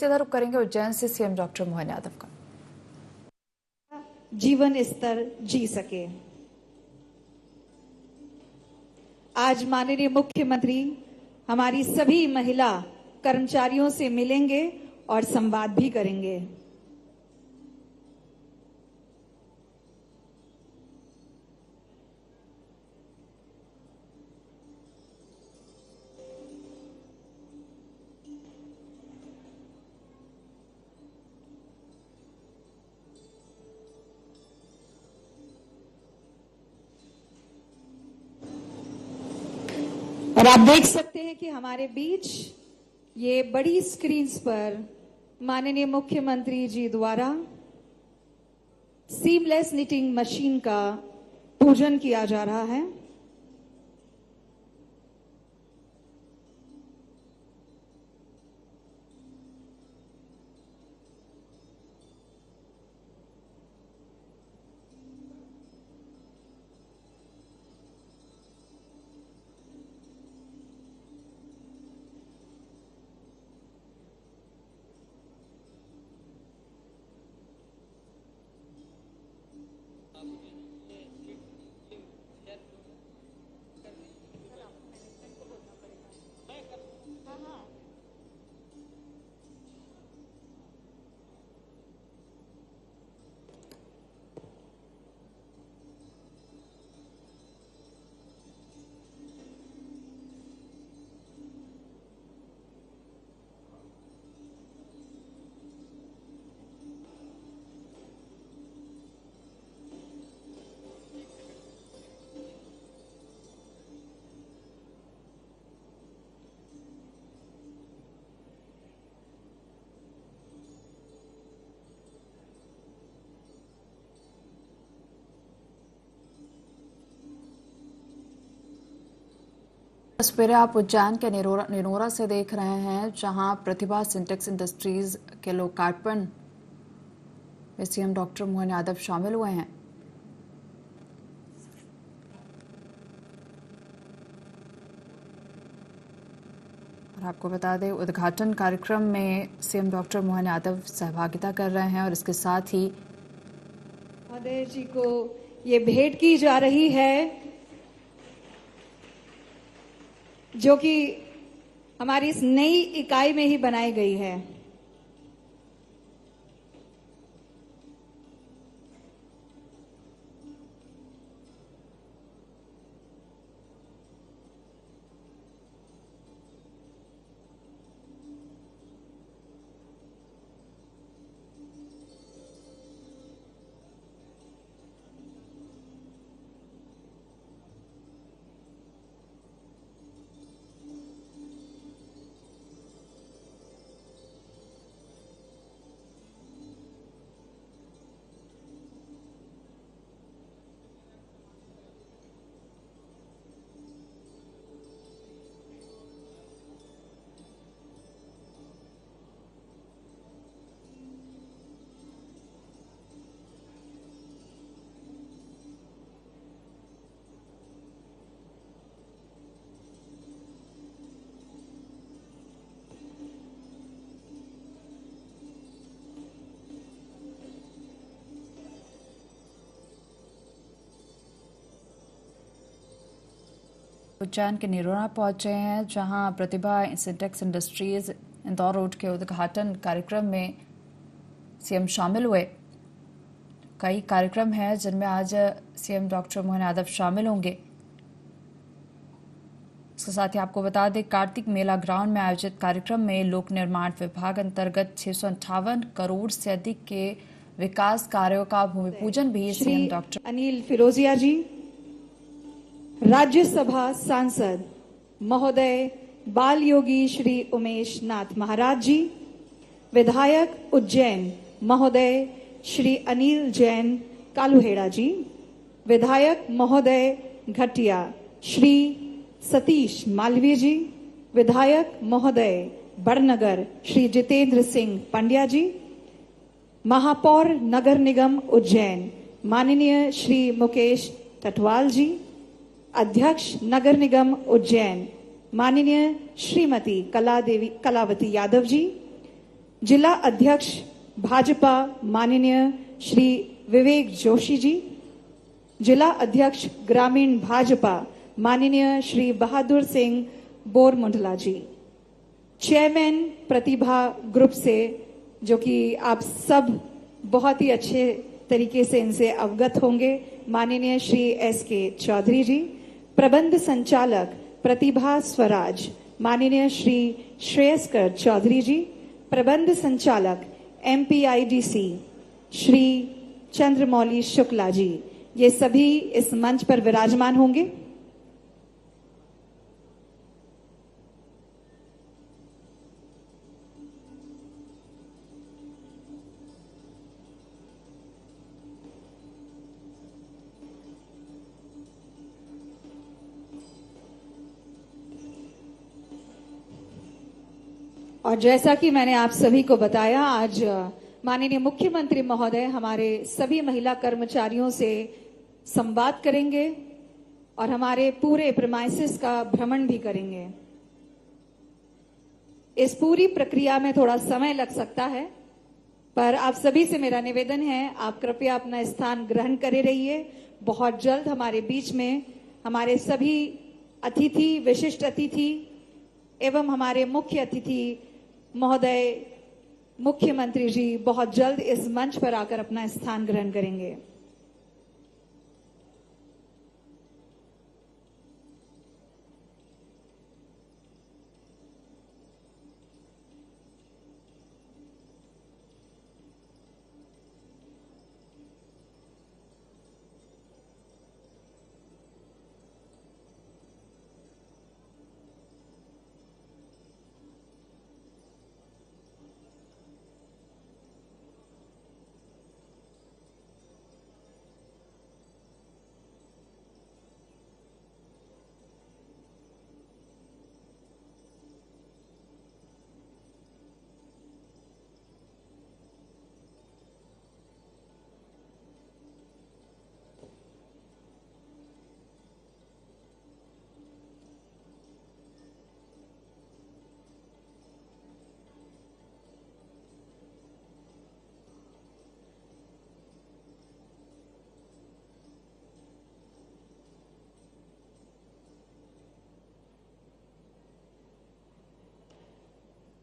सीधा रुख करेंगे उज्जैन से सीएम डॉक्टर मोहन यादव का। जीवन स्तर जी सके। आज माननीय मुख्यमंत्री हमारी सभी महिला कर्मचारियों से मिलेंगे और संवाद भी करेंगे। और आप देख सकते हैं कि हमारे बीच ये बड़ी स्क्रीन्स पर माननीय मुख्यमंत्री जी द्वारा सीमलेस निटिंग मशीन का पूजन किया जा रहा है। तस्वीरें आप उज्जैन के निनोरा से देख रहे हैं, जहां प्रतिभा सिंटेक्स इंडस्ट्रीज के लोकार्पण में सीएम डॉक्टर मोहन यादव शामिल हुए हैं। और आपको बता दें, उद्घाटन कार्यक्रम में सीएम डॉक्टर मोहन यादव सहभागिता कर रहे हैं और इसके साथ ही महोदय जी को ये भेंट की जा रही है, जो कि हमारी इस नई इकाई में ही बनाई गई है। उज्जैन के निनोरा पहुंचे हैं, जहां प्रतिभा सिंटेक्स इंडस्ट्रीज इंदौर रोड के उद्घाटन कार्यक्रम में सीएम शामिल हुए। कई कार्यक्रम हैं जिनमें आज सीएम डॉक्टर मोहन यादव शामिल होंगे। इसके साथ ही आपको बता दें, कार्तिक मेला ग्राउंड में आयोजित कार्यक्रम में लोक निर्माण विभाग अंतर्गत 658 करोड़ से अधिक के विकास कार्यों का भूमि पूजन भी सीएम डॉक्टर अनिल फिरोजिया जी, राज्यसभा सांसद महोदय बाल योगी श्री उमेश नाथ महाराज जी, विधायक उज्जैन महोदय श्री अनिल जैन कालुहेड़ा जी, विधायक महोदय घटिया श्री सतीश मालवीय जी, विधायक महोदय बड़नगर श्री जितेंद्र सिंह पंड्या जी, महापौर नगर निगम उज्जैन माननीय श्री मुकेश टटवाल जी, अध्यक्ष नगर निगम उज्जैन माननीय श्रीमती कलावती यादव जी, जिला अध्यक्ष भाजपा माननीय श्री विवेक जोशी जी, जिला अध्यक्ष ग्रामीण भाजपा माननीय श्री बहादुर सिंह बोरमुंडला जी, चेयरमैन प्रतिभा ग्रुप से, जो कि आप सब बहुत ही अच्छे तरीके से इनसे अवगत होंगे, माननीय श्री एस.के. चौधरी जी, प्रबंध संचालक प्रतिभा स्वराज माननीय श्री श्रेयस्कर चौधरी जी, प्रबंध संचालक MPIDC श्री चंद्रमौली शुक्ला जी, ये सभी इस मंच पर विराजमान होंगे। और जैसा कि मैंने आप सभी को बताया, आज माननीय मुख्यमंत्री महोदय हमारे सभी महिला कर्मचारियों से संवाद करेंगे और हमारे पूरे प्रीमाइसेस का भ्रमण भी करेंगे। इस पूरी प्रक्रिया में थोड़ा समय लग सकता है, पर आप सभी से मेरा निवेदन है, आप कृपया अपना स्थान ग्रहण करे रहिए। बहुत जल्द हमारे बीच में हमारे सभी अतिथि, विशिष्ट अतिथि एवं हमारे मुख्य अतिथि महोदय मुख्यमंत्री जी बहुत जल्द इस मंच पर आकर अपना स्थान ग्रहण करेंगे।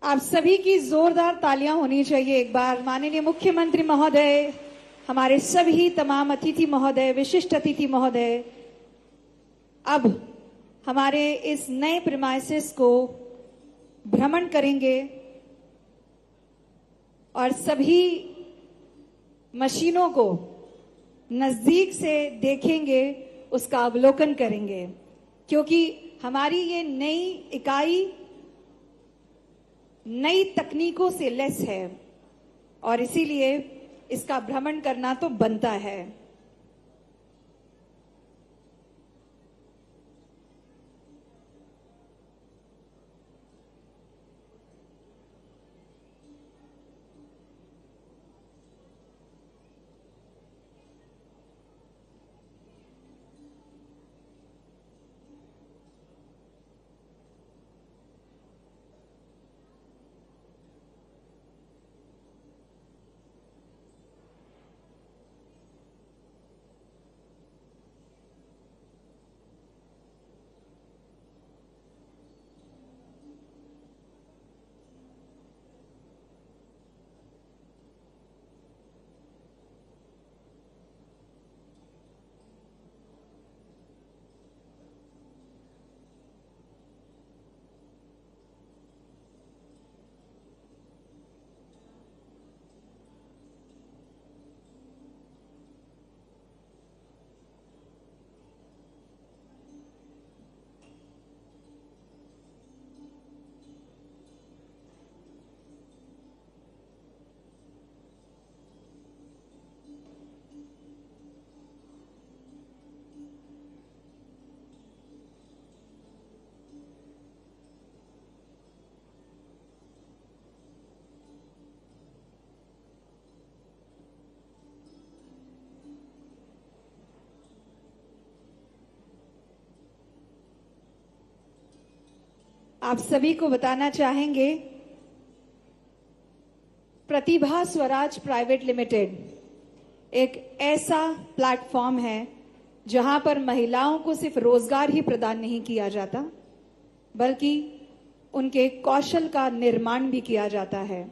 आप सभी की जोरदार तालियां होनी चाहिए एक बार माननीय मुख्यमंत्री महोदय, हमारे सभी तमाम अतिथि महोदय, विशिष्ट अतिथि महोदय अब हमारे इस नए प्रीमाइसेस को भ्रमण करेंगे और सभी मशीनों को नजदीक से देखेंगे, उसका अवलोकन करेंगे, क्योंकि हमारी ये नई इकाई नई तकनीकों से लैस है और इसीलिए इसका भ्रमण करना तो बनता है। आप सभी को बताना चाहेंगे प्रतिभा स्वराज प्राइवेट लिमिटेड एक ऐसा प्लेटफॉर्म है जहां पर महिलाओं को सिर्फ रोजगार ही प्रदान नहीं किया जाता, बल्कि उनके कौशल का निर्माण भी किया जाता है।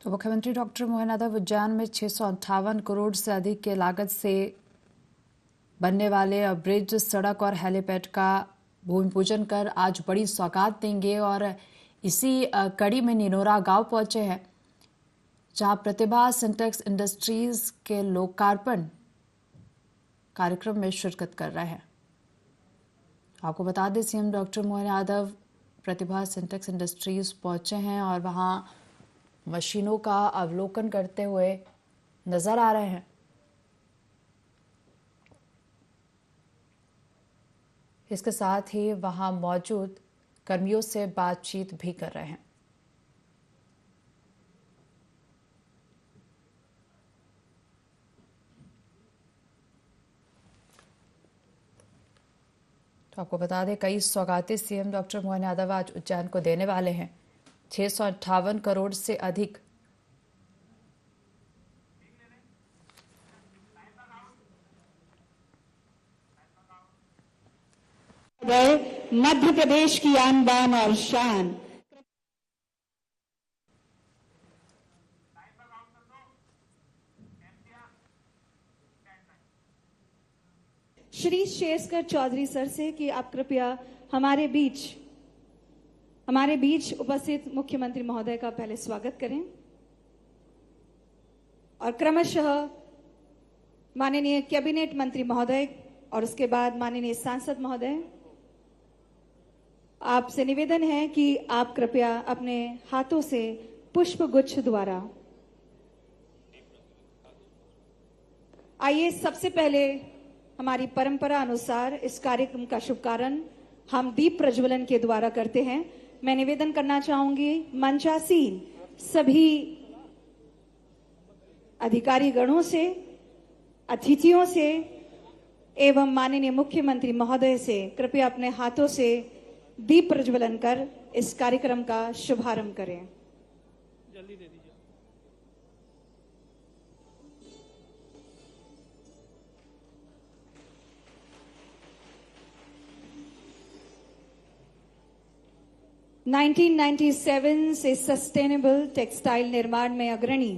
तो मुख्यमंत्री डॉक्टर मोहन यादव उज्जैन में 658 करोड़ से अधिक के लागत से बनने वाले ब्रिज, सड़क और हेलीपैड का भूमि पूजन कर आज बड़ी सौगात देंगे। और इसी कड़ी में निनोरा गांव पहुंचे हैं, जहां प्रतिभा सिंटेक्स इंडस्ट्रीज के लोकार्पण कार्यक्रम में शिरकत कर रहे हैं। आपको बता दें, सीएम डॉक्टर मोहन यादव प्रतिभा सिंटेक्स इंडस्ट्रीज पहुंचे हैं और वहां मशीनों का अवलोकन करते हुए नजर आ रहे हैं। इसके साथ ही वहां मौजूद कर्मियों से बातचीत भी कर रहे हैं। तो आपको बता दें, कई सौगातें सीएम डॉक्टर मोहन यादव आज उज्जैन को देने वाले हैं। 658 करोड़ से अधिक मध्य प्रदेश की आन बान और शान। श्री शेषकर चौधरी सर से कि आप कृपया हमारे बीच उपस्थित मुख्यमंत्री महोदय का पहले स्वागत करें और क्रमशः माननीय कैबिनेट मंत्री महोदय और उसके बाद माननीय सांसद महोदय। आपसे निवेदन है कि आप कृपया अपने हाथों से पुष्प गुच्छ द्वारा, आइए सबसे पहले हमारी परंपरा अनुसार इस कार्यक्रम का शुभारंभ हम दीप प्रज्वलन के द्वारा करते हैं। मैं निवेदन करना चाहूंगी मंचासीन सभी अधिकारी गणों से, अतिथियों से एवं माननीय मुख्यमंत्री महोदय से कृपया अपने हाथों से दीप प्रज्वलन कर इस कार्यक्रम का शुभारंभ करें। जल्दी दे दीजिए। (1997) से सस्टेनेबल टेक्सटाइल निर्माण में अग्रणी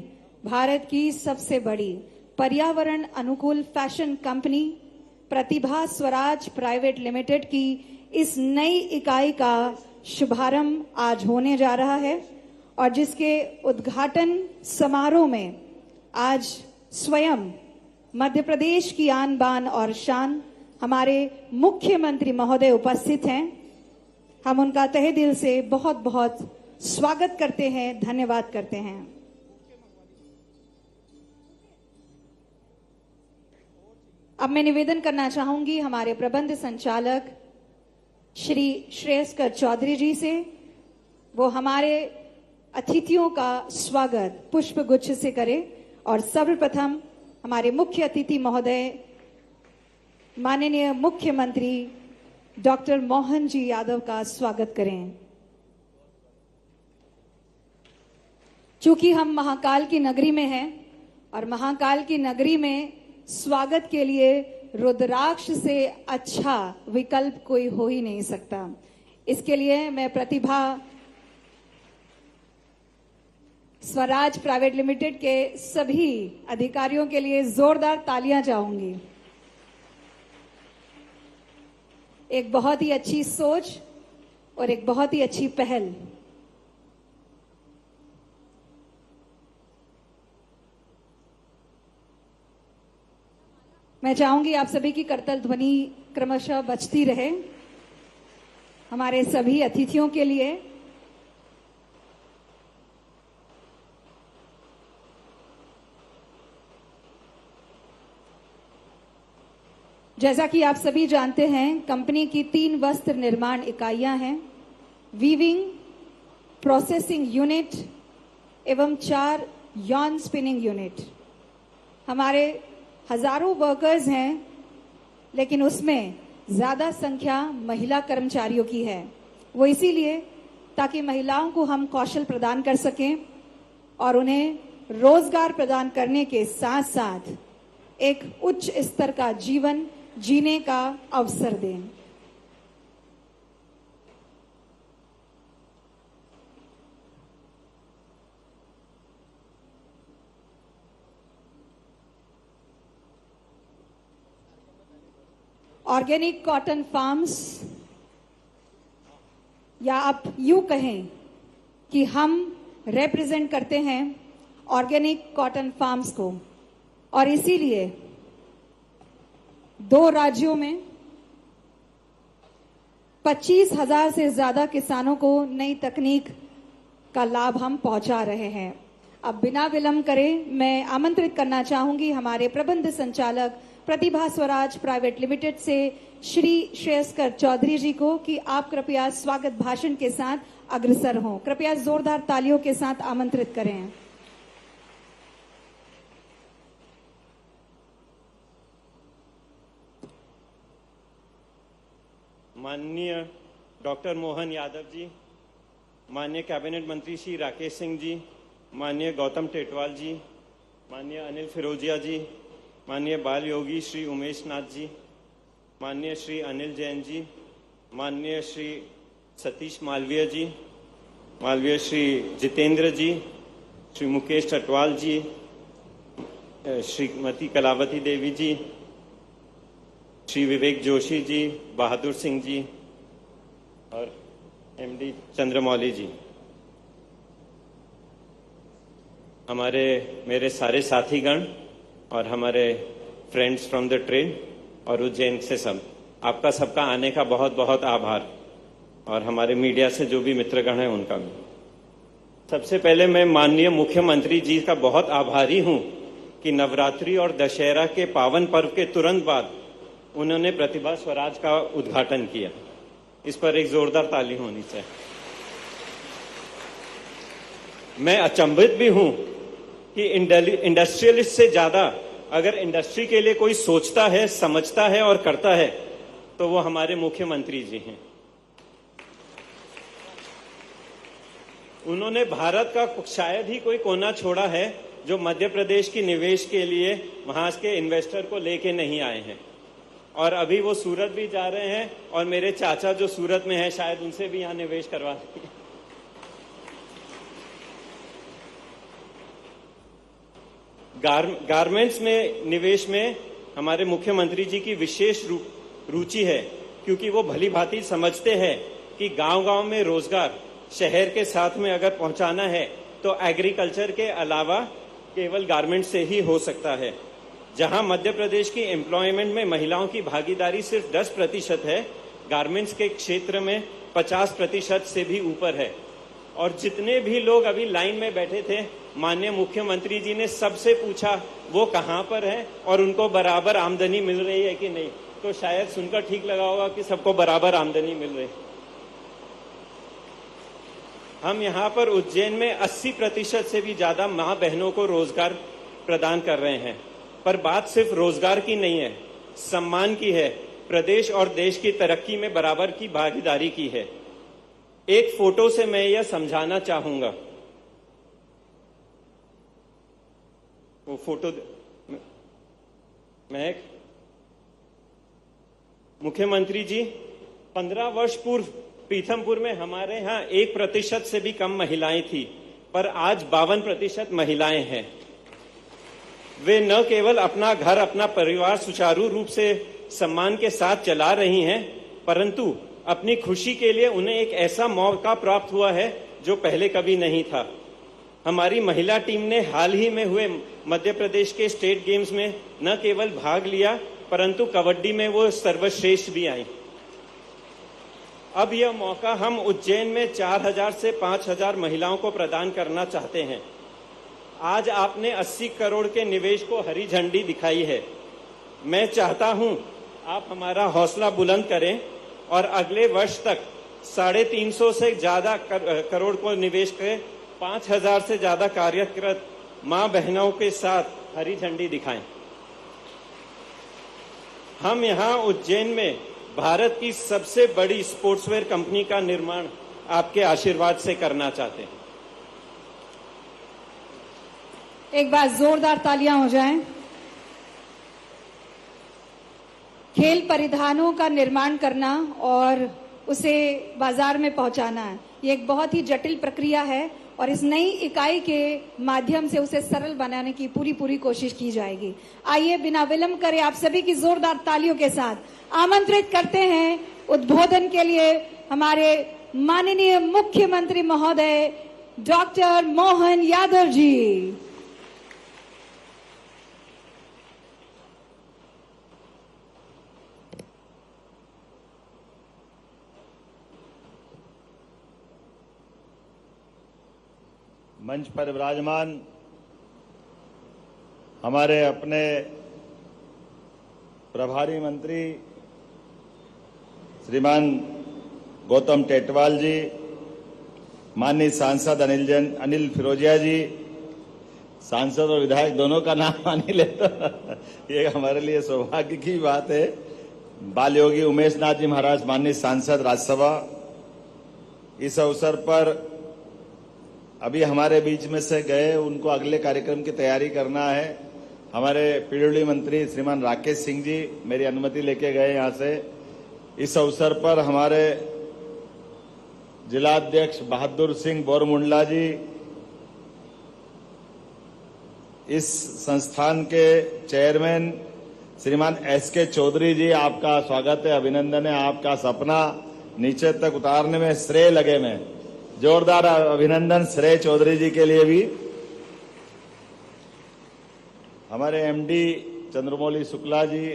भारत की सबसे बड़ी पर्यावरण अनुकूल फैशन कंपनी प्रतिभा स्वराज प्राइवेट लिमिटेड की इस नई इकाई का शुभारंभ आज होने जा रहा है और जिसके उद्घाटन समारोह में आज स्वयं मध्य प्रदेश की आन बान और शान हमारे मुख्यमंत्री महोदय उपस्थित हैं। हम उनका तहे दिल से बहुत बहुत स्वागत करते हैं, धन्यवाद करते हैं। अब मैं निवेदन करना चाहूंगी हमारे प्रबंध संचालक श्री श्रेयस्कर चौधरी जी से, वो हमारे अतिथियों का स्वागत पुष्प गुच्छ से करें और सर्वप्रथम हमारे मुख्य अतिथि महोदय माननीय मुख्यमंत्री डॉक्टर मोहन जी यादव का स्वागत करें। चूंकि हम महाकाल की नगरी में हैं और महाकाल की नगरी में स्वागत के लिए रुद्राक्ष से अच्छा विकल्प कोई हो ही नहीं सकता। इसके लिए मैं प्रतिभा स्वराज प्राइवेट लिमिटेड के सभी अधिकारियों के लिए जोरदार तालियां चाहूंगी। एक बहुत ही अच्छी सोच और एक बहुत ही अच्छी पहल। मैं चाहूंगी आप सभी की करतल ध्वनि क्रमशः बजती रहे हमारे सभी अतिथियों के लिए। जैसा कि आप सभी जानते हैं, कंपनी की 3 वस्त्र निर्माण इकाइयां हैं, वीविंग, प्रोसेसिंग यूनिट एवं 4 यॉन स्पिनिंग यूनिट। हमारे हजारों वर्कर्स हैं, लेकिन उसमें ज्यादा संख्या महिला कर्मचारियों की है। वो इसीलिए ताकि महिलाओं को हम कौशल प्रदान कर सकें और उन्हें रोजगार प्रदान करने के साथ साथ एक उच्च स्तर का जीवन जीने का अवसर दें। ऑर्गेनिक कॉटन फार्म्स, या आप यूं कहें कि हम रिप्रेजेंट करते हैं ऑर्गेनिक कॉटन फार्म्स को, और इसीलिए 2 राज्यों में 25,000 से ज्यादा किसानों को नई तकनीक का लाभ हम पहुंचा रहे हैं। अब बिना विलंब करे मैं आमंत्रित करना चाहूंगी हमारे प्रबंध संचालक प्रतिभा स्वराज प्राइवेट लिमिटेड से श्री श्रेयस्कर चौधरी जी को कि आप कृपया स्वागत भाषण के साथ अग्रसर हों। कृपया जोरदार तालियों के साथ आमंत्रित करें। माननीय डॉक्टर मोहन यादव जी, माननीय कैबिनेट मंत्री श्री राकेश सिंह जी, माननीय गौतम टेटवाल जी, माननीय अनिल फिरोजिया जी, माननीय बाल योगी श्री उमेश नाथ जी, माननीय श्री अनिल जैन जी, माननीय श्री सतीश मालवीय जी, मालवीय श्री जितेंद्र जी, श्री मुकेश टटवाल जी, श्रीमती कलावती देवी जी, श्री विवेक जोशी जी, बहादुर सिंह जी और एमडी चंद्रमौली जी, मेरे सारे साथीगण और हमारे फ्रेंड्स फ्रॉम द ट्रेड और उज्जैन से सब, आपका सबका आने का बहुत बहुत आभार, और हमारे मीडिया से जो भी मित्रगण हैं उनका भी। सबसे पहले मैं माननीय मुख्यमंत्री जी का बहुत आभारी हूं कि नवरात्रि और दशहरा के पावन पर्व के तुरंत बाद उन्होंने प्रतिभा स्वराज का उद्घाटन किया। इस पर एक जोरदार ताली होनी चाहिए। मैं अचंभित भी हूं कि इंडस्ट्रियलिस्ट से ज्यादा अगर इंडस्ट्री के लिए कोई सोचता है, समझता है और करता है तो वो हमारे मुख्यमंत्री जी हैं। उन्होंने भारत का शायद ही कोई कोना छोड़ा है जो मध्य प्रदेश की निवेश के लिए वहां के इन्वेस्टर को लेके नहीं आए हैं, और अभी वो सूरत भी जा रहे हैं, और मेरे चाचा जो सूरत में है शायद उनसे भी यहाँ निवेश करवा देंगे। गारमेंट्स में निवेश में हमारे मुख्यमंत्री जी की विशेष रुचि है, क्योंकि वो भली भांति समझते हैं कि गांव-गांव में रोजगार शहर के साथ में अगर पहुंचाना है तो एग्रीकल्चर के अलावा केवल गारमेंट से ही हो सकता है। जहां मध्य प्रदेश की एम्प्लॉयमेंट में महिलाओं की भागीदारी सिर्फ 10% है, गारमेंट्स के क्षेत्र में 50% से भी ऊपर है। और जितने भी लोग अभी लाइन में बैठे थे, माननीय मुख्यमंत्री जी ने सबसे पूछा वो कहां पर है और उनको बराबर आमदनी मिल रही है कि नहीं, तो शायद सुनकर ठीक लगा होगा कि सबको बराबर आमदनी मिल रही है। हम यहाँ पर उज्जैन में 80% से भी ज्यादा मां बहनों को रोजगार प्रदान कर रहे हैं, पर बात सिर्फ रोजगार की नहीं है, सम्मान की है, प्रदेश और देश की तरक्की में बराबर की भागीदारी की है। एक फोटो से मैं यह समझाना चाहूंगा। वो फोटो महक, मुख्यमंत्री जी, 15 वर्ष पूर्व पीथमपुर में हमारे यहाँ 1% से भी कम महिलाएं थी, पर आज 52% महिलाएं हैं। वे न केवल अपना घर, अपना परिवार सुचारू रूप से सम्मान के साथ चला रही हैं, परंतु अपनी खुशी के लिए उन्हें एक ऐसा मौका प्राप्त हुआ है जो पहले कभी नहीं था। हमारी महिला टीम ने हाल ही में हुए मध्य प्रदेश के स्टेट गेम्स में न केवल भाग लिया, परंतु कबड्डी में वो सर्वश्रेष्ठ भी आई। अब यह मौका हम उज्जैन में 4000 से 5000 महिलाओं को प्रदान करना चाहते हैं। आज आपने 80 करोड़ के निवेश को हरी झंडी दिखाई है। मैं चाहता हूं आप हमारा हौसला बुलंद करें और अगले वर्ष तक 350 से ज्यादा करोड़ को निवेश करें, 5000 से ज्यादा कार्यरत मां बहनों के साथ हरी झंडी दिखाएं। हम यहां उज्जैन में भारत की सबसे बड़ी स्पोर्ट्सवेयर कंपनी का निर्माण आपके आशीर्वाद से करना चाहते हैं। एक बार जोरदार तालियां हो जाएं। खेल परिधानों का निर्माण करना और उसे बाजार में पहुंचाना, ये एक बहुत ही जटिल प्रक्रिया है और इस नई इकाई के माध्यम से उसे सरल बनाने की पूरी कोशिश की जाएगी। आइए बिना विलंब करे आप सभी की जोरदार तालियों के साथ आमंत्रित करते हैं उद्बोधन के लिए हमारे माननीय मुख्यमंत्री महोदय डॉक्टर मोहन यादव जी। मंच पर विराजमान हमारे अपने प्रभारी मंत्री श्रीमान गौतम टेटवाल जी, माननीय सांसद अनिल फिरोजिया जी, सांसद और विधायक दोनों का नाम मानी ले तो ये हमारे लिए सौभाग्य की बात है। बाल योगी उमेश नाथ जी महाराज, माननीय सांसद राज्यसभा, इस अवसर पर अभी हमारे बीच में से गए, उनको अगले कार्यक्रम की तैयारी करना है। हमारे पीडब्ल्यूडी मंत्री श्रीमान राकेश सिंह जी मेरी अनुमति लेके गए यहाँ से। इस अवसर पर हमारे जिलाध्यक्ष बहादुर सिंह बोरमुंडला जी, इस संस्थान के चेयरमैन श्रीमान एसके चौधरी जी, आपका स्वागत है, अभिनंदन है। आपका सपना नीचे तक उतारने में श्रेय लगे में जोरदार अभिनंदन श्रेय चौधरी जी के लिए भी। हमारे MD Chandramouli Shukla ji,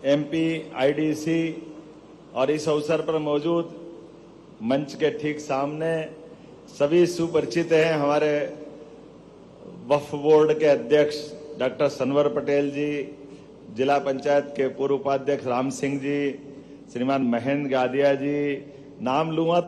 MP IDC, और इस अवसर पर मौजूद मंच के ठीक सामने सभी सुपरिचित हैं हमारे वक्फ बोर्ड के अध्यक्ष डॉक्टर सनवर पटेल जी, जिला पंचायत के पूर्व उपाध्यक्ष राम सिंह जी, श्रीमान महेंद्र गादिया जी, नाम लूंगा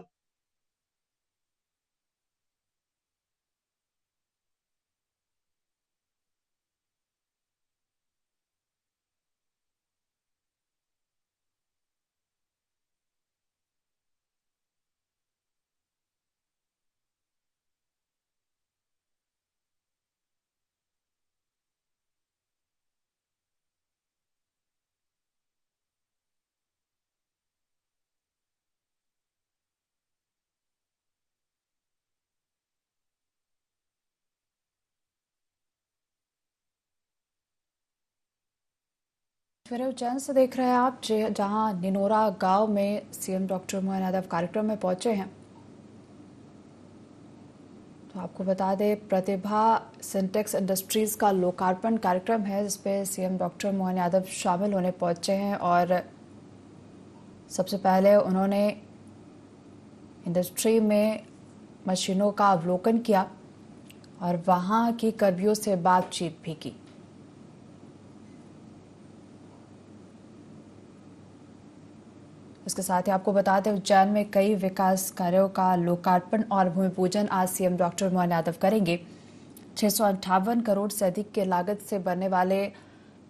फिर उज्जैन से देख रहे हैं आप, जहां निनोरा गांव में सीएम डॉक्टर मोहन यादव कार्यक्रम में पहुंचे हैं। तो आपको बता दें, प्रतिभा सिंटेक्स इंडस्ट्रीज का लोकार्पण कार्यक्रम है, जिसपे सीएम डॉक्टर मोहन यादव शामिल होने पहुंचे हैं और सबसे पहले उन्होंने इंडस्ट्री में मशीनों का अवलोकन किया और वहां की कर्मियों से बातचीत भी की। इसके साथ ही आपको बता दें, उज्जैन में कई विकास कार्यों का लोकार्पण और भूमि पूजन आज सीएम डॉक्टर मोहन यादव करेंगे। 658 करोड़ से अधिक के लागत से बनने वाले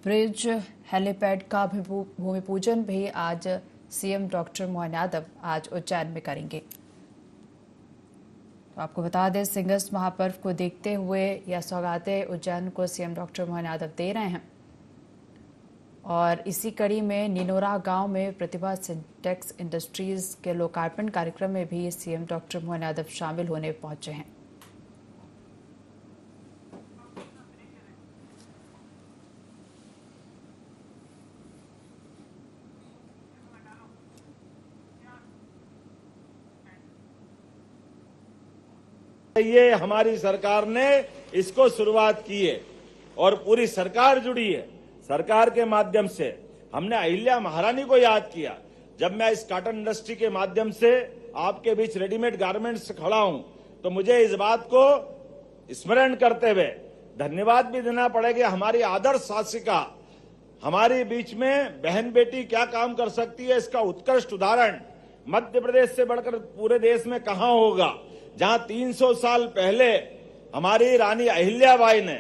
ब्रिज हेलीपैड का भूमि पूजन भी आज सीएम डॉक्टर मोहन यादव आज उज्जैन में करेंगे। तो आपको बता दें, सिंगर्स महापर्व को देखते हुए यह सौगातें उज्जैन को सीएम डॉक्टर मोहन यादव दे रहे हैं। और इसी कड़ी में निनोरा गांव में प्रतिभा सिंटेक्स इंडस्ट्रीज के लोकार्पण कार्यक्रम में भी सीएम डॉक्टर मोहन यादव शामिल होने पहुंचे हैं। ये हमारी सरकार ने इसको शुरुआत की है और पूरी सरकार जुड़ी है। सरकार के माध्यम से हमने अहिल्या महारानी को याद किया। जब मैं इस कॉटन इंडस्ट्री के माध्यम से आपके बीच रेडीमेड गारमेंट्स से खड़ा हूं, तो मुझे इस बात को स्मरण करते हुए धन्यवाद भी देना पड़ेगा। हमारी आदर्श शासिका हमारे बीच में बहन बेटी क्या काम कर सकती है, इसका उत्कृष्ट उदाहरण मध्य प्रदेश से बढ़कर पूरे देश में कहां होगा, जहां 300 साल पहले हमारी रानी अहिल्याबाई ने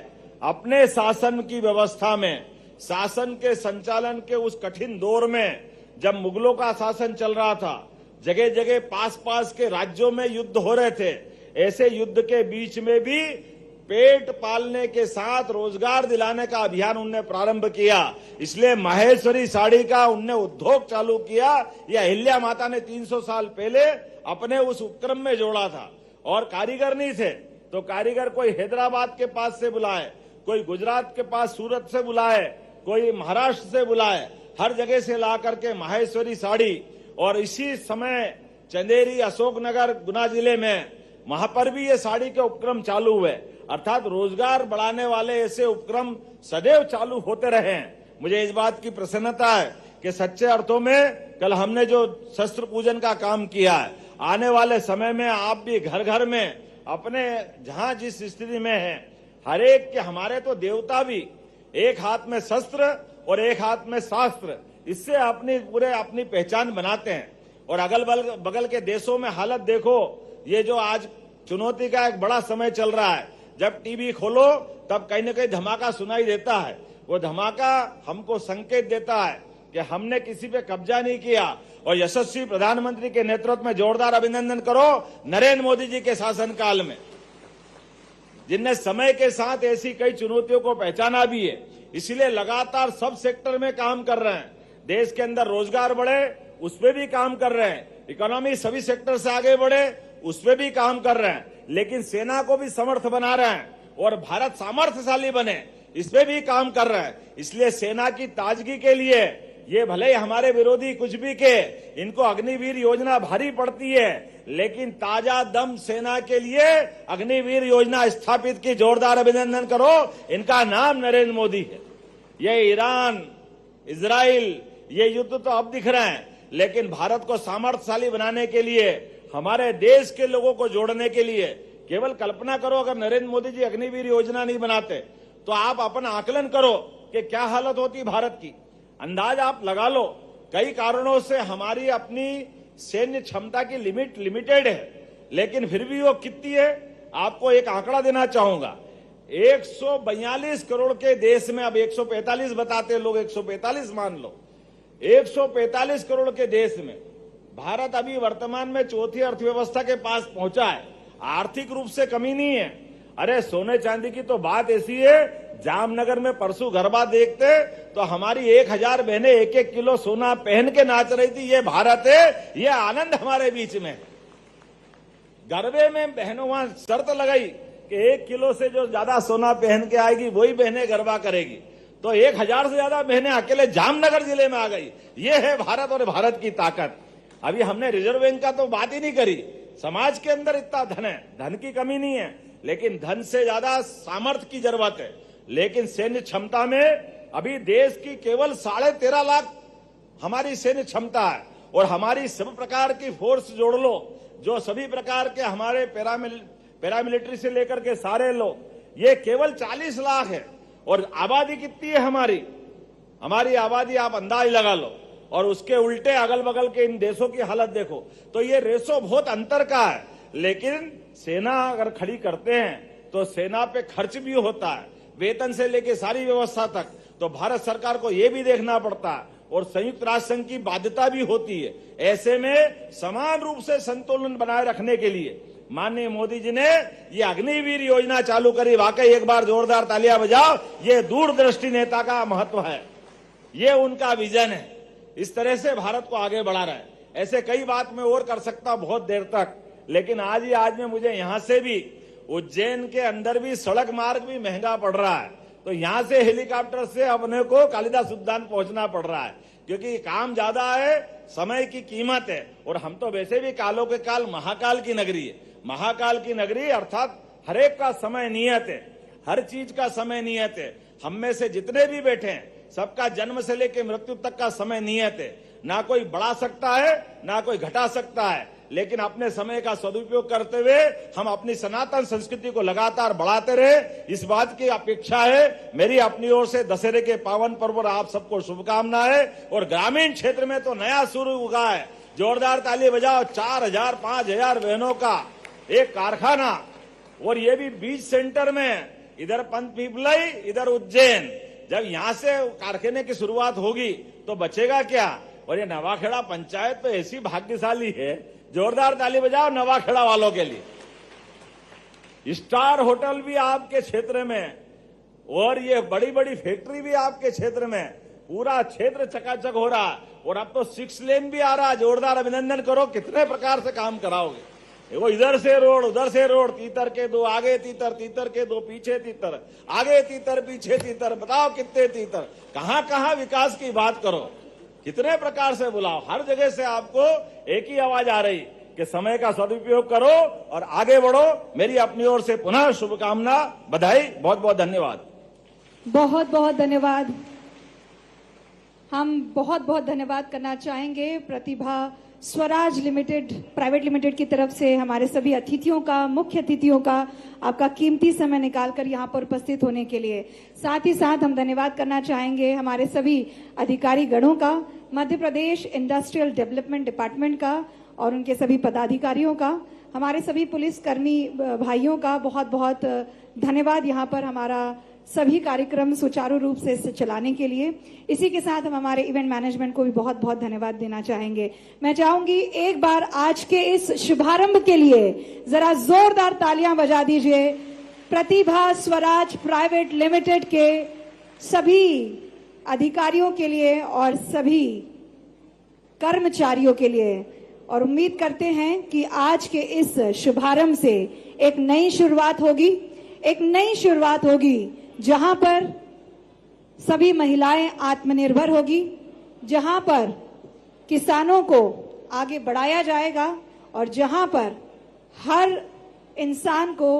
अपने शासन की व्यवस्था में, शासन के संचालन के उस कठिन दौर में, जब मुगलों का शासन चल रहा था, जगह जगह पास के राज्यों में युद्ध हो रहे थे, ऐसे युद्ध के बीच में भी पेट पालने के साथ रोजगार दिलाने का अभियान उनने प्रारंभ किया। इसलिए माहेश्वरी साड़ी का उनने उद्योग चालू किया। यह अहिल्या माता ने 300 साल पहले अपने उस उपक्रम में जोड़ा था। और कारीगर नहीं थे तो कारीगर कोई हैदराबाद के पास से बुलाए, कोई गुजरात के पास सूरत से बुलाए, कोई महाराष्ट्र से बुलाए, हर जगह से ला करके माहेश्वरी साड़ी। और इसी समय चंदेरी, अशोकनगर, गुना जिले में वहां पर भी ये साड़ी के उपक्रम चालू हुए। अर्थात रोजगार बढ़ाने वाले ऐसे उपक्रम सदैव चालू होते रहे हैं। मुझे इस बात की प्रसन्नता है कि सच्चे अर्थों में कल हमने जो शस्त्र पूजन का काम किया है, आने वाले समय में आप भी घर घर में अपने जहां जिस स्थिति में है, हर एक के, हमारे तो देवता भी एक हाथ में शस्त्र और एक हाथ में शास्त्र, इससे अपनी पहचान बनाते हैं। और अगल बगल के देशों में हालत देखो, ये जो आज चुनौती का एक बड़ा समय चल रहा है, जब टीवी खोलो तब कहीं न कहीं धमाका सुनाई देता है। वो धमाका हमको संकेत देता है कि हमने किसी पे कब्जा नहीं किया। और यशस्वी प्रधानमंत्री के नेतृत्व में जोरदार अभिनंदन करो नरेंद्र मोदी जी के शासनकाल में, जिनने समय के साथ ऐसी कई चुनौतियों को पहचाना भी है। इसलिए लगातार सब सेक्टर में काम कर रहे हैं। देश के अंदर रोजगार बढ़े, उस पर भी काम कर रहे हैं। इकोनॉमी सभी सेक्टर से आगे बढ़े, उस पर भी काम कर रहे हैं। लेकिन सेना को भी समर्थ बना रहे हैं और भारत सामर्थ्यशाली बने, इस पे भी काम कर रहे हैं। इसलिए सेना की ताजगी के लिए, ये भले ही हमारे विरोधी कुछ भी के, इनको अग्निवीर योजना भारी पड़ती है, लेकिन ताजा दम सेना के लिए अग्निवीर योजना स्थापित की। जोरदार अभिनंदन करो, इनका नाम नरेंद्र मोदी है। ये ईरान, इजराइल, ये युद्ध तो अब दिख रहे हैं, लेकिन भारत को सामर्थ्यशाली बनाने के लिए, हमारे देश के लोगों को जोड़ने के लिए, केवल कल्पना करो अगर नरेंद्र मोदी जी अग्निवीर योजना नहीं बनाते तो आप अपना आकलन करो कि क्या हालत होती भारत की। अंदाज आप लगा लो। कई कारणों से हमारी अपनी सैन्य क्षमता की लिमिटेड है, लेकिन फिर भी वो कितनी है, आपको एक आंकड़ा देना चाहूंगा। 142 करोड़ के देश में, अब 145 बताते लोग, 145 मान लो, 145 करोड़ के देश में भारत अभी वर्तमान में चौथी अर्थव्यवस्था के पास पहुंचा है। आर्थिक रूप से कमी नहीं है। अरे सोने चांदी की तो बात ऐसी है, जामनगर में परसों गरबा देखते तो हमारी 1000 बहनें 1-1 किलो सोना पहन के नाच रही थी। ये भारत है, ये आनंद हमारे बीच में। गरबे में बहनों वहां शर्त लगाई कि 1 किलो से जो ज्यादा सोना पहन के आएगी वही बहनें गरबा करेगी। तो 1000 से ज्यादा बहनें अकेले जामनगर जिले में आ गई। ये है भारत और भारत की ताकत। अभी हमने रिजर्व बैंक का तो बात ही नहीं करी। समाज के अंदर इतना धन है, धन की कमी नहीं है, लेकिन धन से ज्यादा सामर्थ्य की जरूरत है। लेकिन सैन्य क्षमता में अभी देश की केवल 13.5 लाख हमारी सैन्य क्षमता है। और हमारी सब प्रकार की फोर्स जोड़ लो, जो सभी प्रकार के हमारे पैरामिलिट्री से लेकर के सारे लोग, ये केवल 40 लाख है। और आबादी कितनी है हमारी आबादी आप अंदाज लगा लो। और उसके उल्टे अगल बगल के इन देशों की हालत देखो, तो ये रेशो बहुत अंतर का है। लेकिन सेना अगर खड़ी करते हैं तो सेना पे खर्च भी होता है, वेतन से लेके सारी व्यवस्था तक। तो भारत सरकार को ये भी देखना पड़ता है और संयुक्त राष्ट्र संघ की बाध्यता भी होती है। ऐसे में समान रूप से संतुलन बनाए रखने के लिए माननीय मोदी जी ने ये अग्निवीर योजना चालू करी। वाकई एक बार जोरदार तालियां बजाओ। ये दूरदृष्टि नेता का महत्व है, ये उनका विजन है। इस तरह से भारत को आगे बढ़ा रहा है। ऐसे कई बात मैं और कर सकता हूं बहुत देर तक, लेकिन आज में मुझे यहां से भी उज्जैन के अंदर भी सड़क मार्ग भी महंगा पड़ रहा है, तो यहां से हेलीकॉप्टर से अपने को कालिदास उद्यान पहुंचना पड़ रहा है, क्योंकि काम ज्यादा है, समय की कीमत है। और हम तो वैसे भी कालों के काल महाकाल की नगरी है। महाकाल की नगरी अर्थात हरेक का समय नियत है, हर चीज का समय नियत है। हम में से जितने भी बैठे हैं सबका जन्म से लेकर मृत्यु तक का समय नियत है। ना कोई बढ़ा सकता है ना कोई घटा सकता है, लेकिन अपने समय का सदुपयोग करते हुए हम अपनी सनातन संस्कृति को लगातार बढ़ाते रहे, इस बात की अपेक्षा है। मेरी अपनी ओर से दशहरे के पावन पर्व पर आप सबको शुभकामनाएं। और ग्रामीण क्षेत्र में तो नया शुरू हुआ है, जोरदार ताली बजाओ। 4000 5000 बहनों का एक कारखाना, और ये भी बीच सेंटर में, इधर पंत पिपलई इधर उज्जैन। जब यहां से कारखाने की शुरुआत होगी तो बचेगा क्या। और ये नवाखेड़ा पंचायत तो ऐसी भाग्यशाली है, जोरदार ताली बजाओ नवाखेड़ा वालों के लिए। स्टार होटल भी आपके क्षेत्र में, और ये बड़ी बड़ी फैक्ट्री भी आपके क्षेत्र में, पूरा क्षेत्र चकाचक हो रहा। और अब तो 6 लेन भी आ रहा, जोरदार अभिनंदन करो। कितने प्रकार से काम कराओगे। वो इधर से रोड उधर से रोड, तीतर के 2 आगे तीतर, तीतर के 2 पीछे तीतर, आगे तीतर पीछे तीतर, बताओ कितने तीतर। कहां कहां विकास की बात करो, कितने प्रकार से बुलाओ। हर जगह से आपको एक ही आवाज आ रही कि समय का सदुपयोग करो और आगे बढ़ो। मेरी अपनी ओर से पुनः शुभकामना, बधाई, बहुत बहुत धन्यवाद। बहुत बहुत धन्यवाद। हम बहुत बहुत धन्यवाद करना चाहेंगे प्रतिभा स्वराज लिमिटेड प्राइवेट लिमिटेड की तरफ से हमारे सभी अतिथियों का, मुख्य अतिथियों का, आपका कीमती समय निकालकर यहाँ पर उपस्थित होने के लिए। साथ ही साथ हम धन्यवाद करना चाहेंगे हमारे सभी अधिकारी गणों का, Madhya Pradesh industrial development department का और उनके सभी पदाधिकारियों का, हमारे सभी पुलिसकर्मी भाइयों का बहुत बहुत धन्यवाद यहाँ पर हमारा सभी कार्यक्रम सुचारू रूप से चलाने के लिए। इसी के साथ हम हमारे इवेंट मैनेजमेंट को भी बहुत बहुत धन्यवाद देना चाहेंगे। मैं चाहूंगी एक बार आज के इस शुभारंभ के लिए जरा जोरदार तालियां बजा दीजिए प्रतिभा स्वराज प्राइवेट लिमिटेड के सभी अधिकारियों के लिए और सभी कर्मचारियों के लिए। और उम्मीद करते हैं कि आज के इस शुभारंभ से एक नई शुरुआत होगी, एक नई शुरुआत होगी जहां पर सभी महिलाएं आत्मनिर्भर होगी, जहां पर किसानों को आगे बढ़ाया जाएगा और जहां पर हर इंसान को